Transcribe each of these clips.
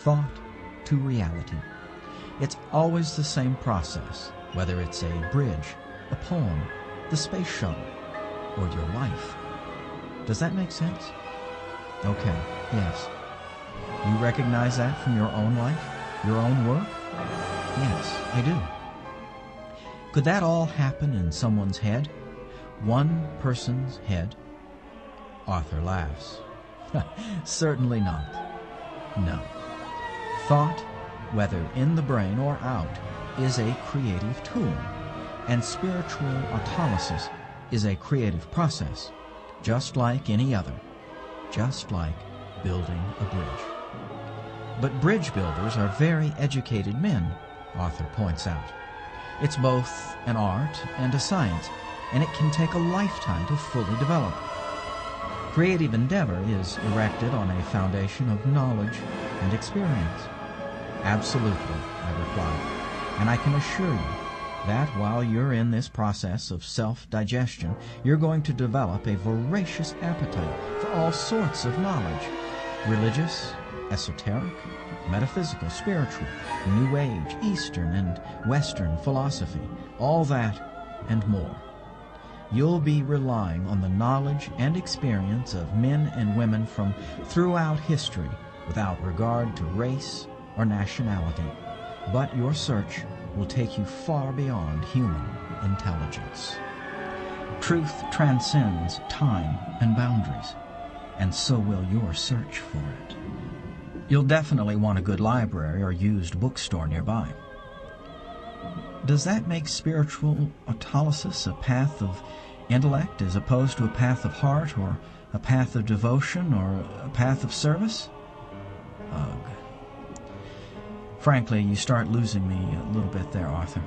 thought to reality. It's always the same process, whether it's a bridge, a poem, the space shuttle, or your life. Does that make sense? Okay, yes. You recognize that from your own life, your own work? Yes, I do. Could that all happen in someone's head? One person's head? Arthur laughs. Certainly not. No. Thought, whether in the brain or out, is a creative tool, and spiritual autolysis is a creative process, just like any other, just like building a bridge. But bridge builders are very educated men, Arthur points out. It's both an art and a science, and it can take a lifetime to fully develop. Creative endeavor is erected on a foundation of knowledge and experience. Absolutely, I reply, and I can assure you that while you're in this process of self-digestion, you're going to develop a voracious appetite for all sorts of knowledge, religious, esoteric, metaphysical, spiritual, New Age, Eastern, and Western philosophy, all that and more. You'll be relying on the knowledge and experience of men and women from throughout history without regard to race or nationality. But your search will take you far beyond human intelligence. Truth transcends time and boundaries, and so will your search for it. You'll definitely want a good library or used bookstore nearby. Does that make spiritual autolysis a path of intellect as opposed to a path of heart, or a path of devotion, or a path of service? Ugh. Frankly, you start losing me a little bit there, Arthur.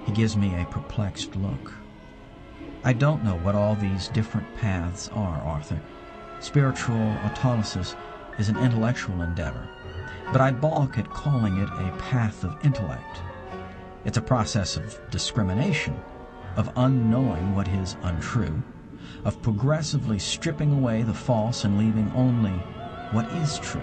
He gives me a perplexed look. I don't know what all these different paths are, Arthur. Spiritual autolysis is an intellectual endeavor, but I balk at calling it a path of intellect. It's a process of discrimination, of unknowing what is untrue, of progressively stripping away the false and leaving only what is true.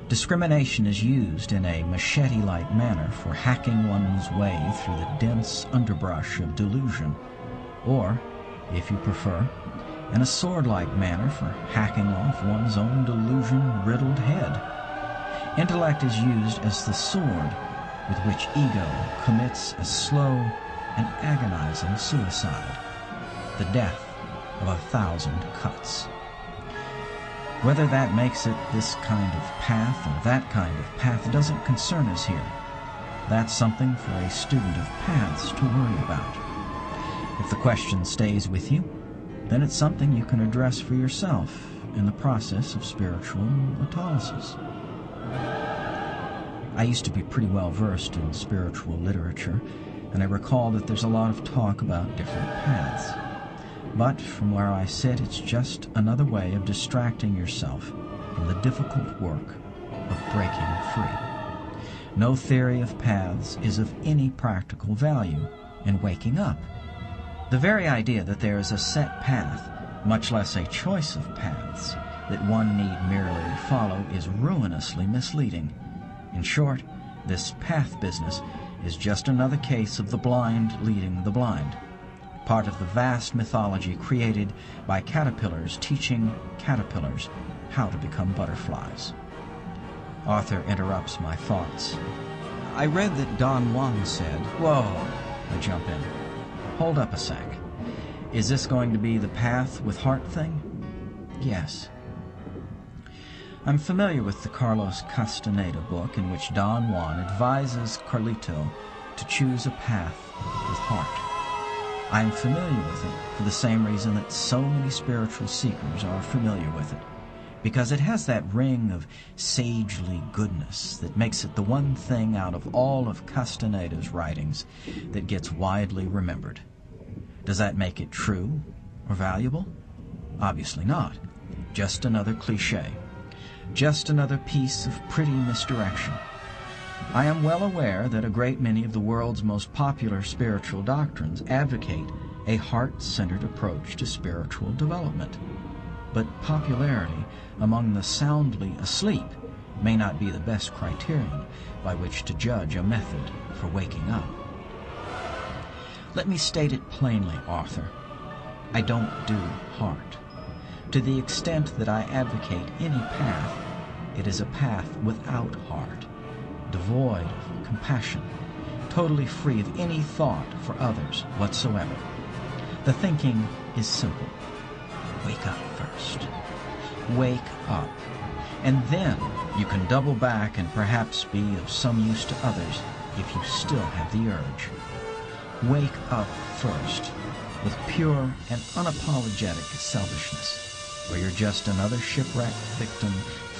Discrimination is used in a machete-like manner for hacking one's way through the dense underbrush of delusion, or, if you prefer, in a sword-like manner for hacking off one's own delusion-riddled head. Intellect is used as the sword with which ego commits a slow and agonizing suicide, the death of 1,000 cuts. Whether that makes it this kind of path or that kind of path doesn't concern us here. That's something for a student of paths to worry about. If the question stays with you, then it's something you can address for yourself in the process of spiritual autolysis. I used to be pretty well versed in spiritual literature, and I recall that there's a lot of talk about different paths. But from where I sit, it's just another way of distracting yourself from the difficult work of breaking free. No theory of paths is of any practical value in waking up. The very idea that there is a set path, much less a choice of paths, that one need merely follow is ruinously misleading. In short, this path business is just another case of the blind leading the blind, part of the vast mythology created by caterpillars teaching caterpillars how to become butterflies. Arthur interrupts my thoughts. I read that Don Juan said, "Whoa," I jump in. Hold up a sec. Is this going to be the path with heart thing? Yes. I'm familiar with the Carlos Castaneda book in which Don Juan advises Carlito to choose a path with heart. I am familiar with it for the same reason that so many spiritual seekers are familiar with it, because it has that ring of sagely goodness that makes it the one thing out of all of Castaneda's writings that gets widely remembered. Does that make it true or valuable? Obviously not. Just another cliché. Just another piece of pretty misdirection. I am well aware that a great many of the world's most popular spiritual doctrines advocate a heart-centered approach to spiritual development. But popularity among the soundly asleep may not be the best criterion by which to judge a method for waking up. Let me state it plainly, Arthur. I don't do heart. To the extent that I advocate any path, it is a path without heart, devoid of compassion, totally free of any thought for others whatsoever. The thinking is simple. Wake up first. Wake up. And then you can double back and perhaps be of some use to others if you still have the urge. Wake up first with pure and unapologetic selfishness, where you're just another shipwrecked victim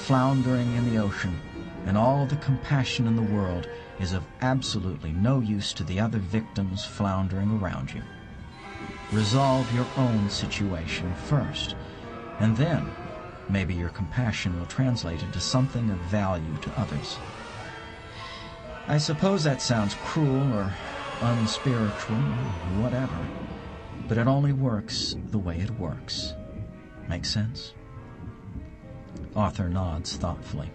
floundering in the ocean, and all the compassion in the world is of absolutely no use to the other victims floundering around you. Resolve your own situation first, and then maybe your compassion will translate into something of value to others. I suppose that sounds cruel or unspiritual or whatever, but it only works the way it works. Make sense? Arthur nods thoughtfully.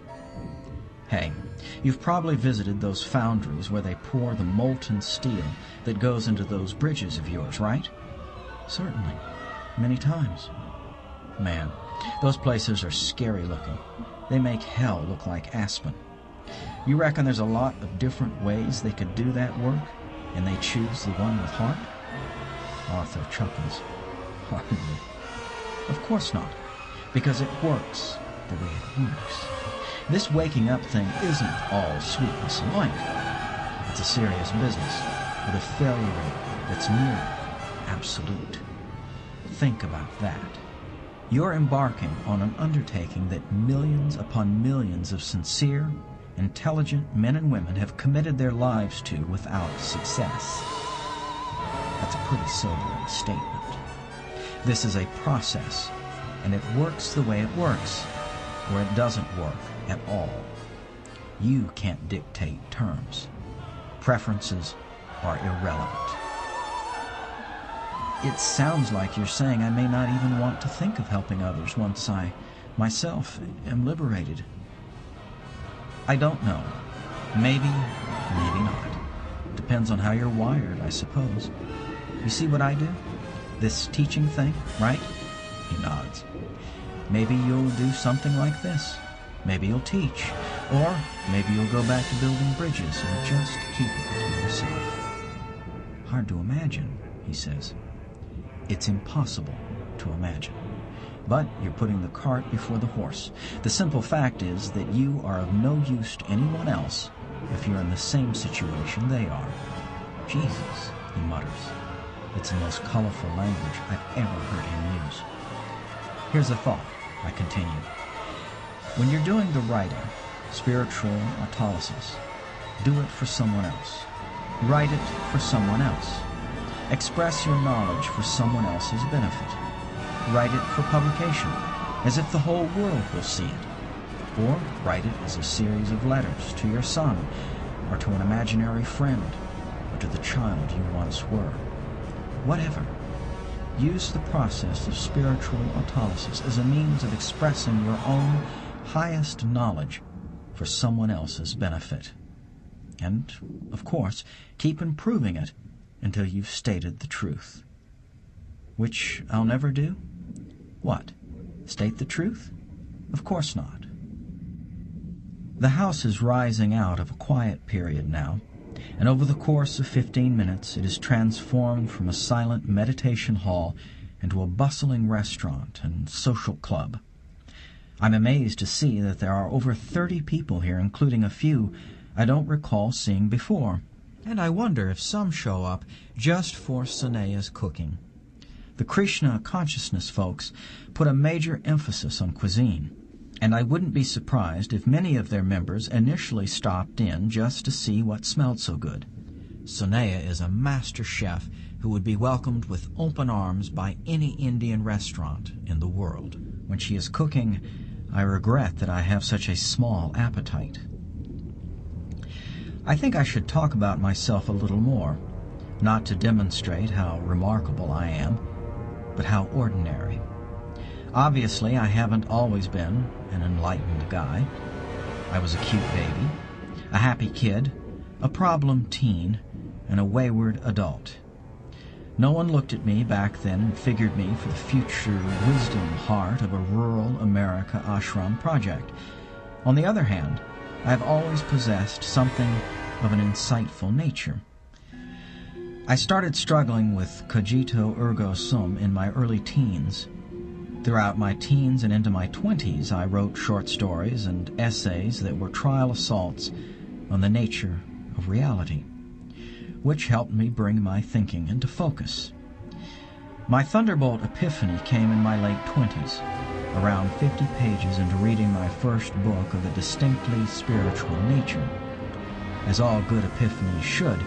Hey, you've probably visited those foundries where they pour the molten steel that goes into those bridges of yours, right? Certainly. Many times. Man, those places are scary looking. They make hell look like Aspen. You reckon there's a lot of different ways they could do that work, and they choose the one with heart? Arthur chuckles. Hardly. Of course not, because it works the way it works. This waking up thing isn't all sweetness and light. It's a serious business with a failure rate that's near absolute. Think about that. You're embarking on an undertaking that millions upon millions of sincere, intelligent men and women have committed their lives to without success. That's a pretty sobering statement. This is a process, and it works the way it works, or it doesn't work at all. You can't dictate terms. Preferences are irrelevant. It sounds like you're saying I may not even want to think of helping others once I, myself, am liberated. I don't know. Maybe, maybe not. Depends on how you're wired, I suppose. You see what I do? This teaching thing, right? He nods. Maybe you'll do something like this. Maybe you'll teach. Or maybe you'll go back to building bridges and just keep it to yourself. Hard to imagine, he says. It's impossible to imagine. But you're putting the cart before the horse. The simple fact is that you are of no use to anyone else if you're in the same situation they are. Jesus, he mutters. It's the most colorful language I've ever heard him use. Here's a thought, I continue. When you're doing the writing, spiritual autolysis, do it for someone else. Write it for someone else. Express your knowledge for someone else's benefit. Write it for publication, as if the whole world will see it. Or write it as a series of letters to your son, or to an imaginary friend, or to the child you once were. Whatever. Use the process of spiritual autolysis as a means of expressing your own highest knowledge for someone else's benefit. And, of course, keep improving it until you've stated the truth. Which I'll never do? What? State the truth? Of course not. The house is rising out of a quiet period now, and over the course of 15 minutes it is transformed from a silent meditation hall into a bustling restaurant and social club. I'm amazed to see that there are over 30 people here, including a few I don't recall seeing before. And I wonder if some show up just for Sonea's cooking. The Krishna consciousness folks put a major emphasis on cuisine, and I wouldn't be surprised if many of their members initially stopped in just to see what smelled so good. Sonea is a master chef who would be welcomed with open arms by any Indian restaurant in the world. When she is cooking, I regret that I have such a small appetite. I think I should talk about myself a little more, not to demonstrate how remarkable I am, but how ordinary. Obviously, I haven't always been an enlightened guy. I was a cute baby, a happy kid, a problem teen, and a wayward adult. No one looked at me back then and figured me for the future wisdom heart of a rural America ashram project. On the other hand, I have always possessed something of an insightful nature. I started struggling with cogito ergo sum in my early teens. Throughout my teens and into my 20s, I wrote short stories and essays that were trial assaults on the nature of reality, which helped me bring my thinking into focus. My thunderbolt epiphany came in my late 20s, around 50 pages into reading my first book of a distinctly spiritual nature. As all good epiphanies should,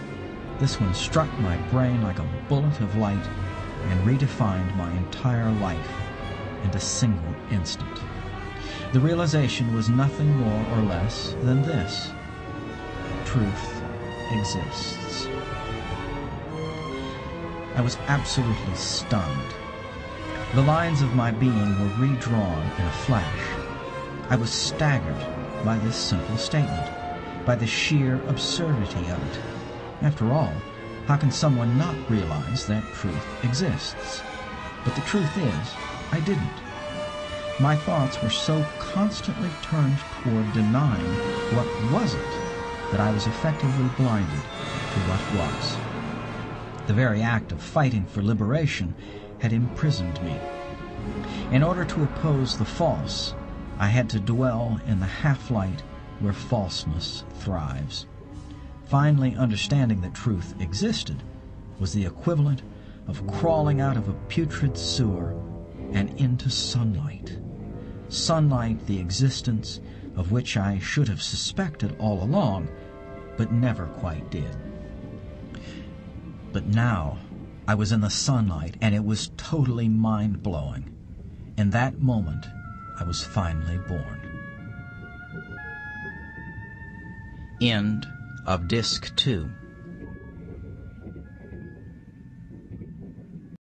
this one struck my brain like a bullet of light and redefined my entire life in a single instant. The realization was nothing more or less than this: truth exists. I was absolutely stunned. The lines of my being were redrawn in a flash. I was staggered by this simple statement, by the sheer absurdity of it. After all, how can someone not realize that truth exists? But the truth is, I didn't. My thoughts were so constantly turned toward denying what wasn't that I was effectively blinded to what was. The very act of fighting for liberation had imprisoned me. In order to oppose the false, I had to dwell in the half-light where falseness thrives. Finally understanding that truth existed was the equivalent of crawling out of a putrid sewer and into sunlight. Sunlight, the existence of which I should have suspected all along, but never quite did. But now I was in the sunlight, and it was totally mind-blowing. In that moment, I was finally born. End of Disc 2.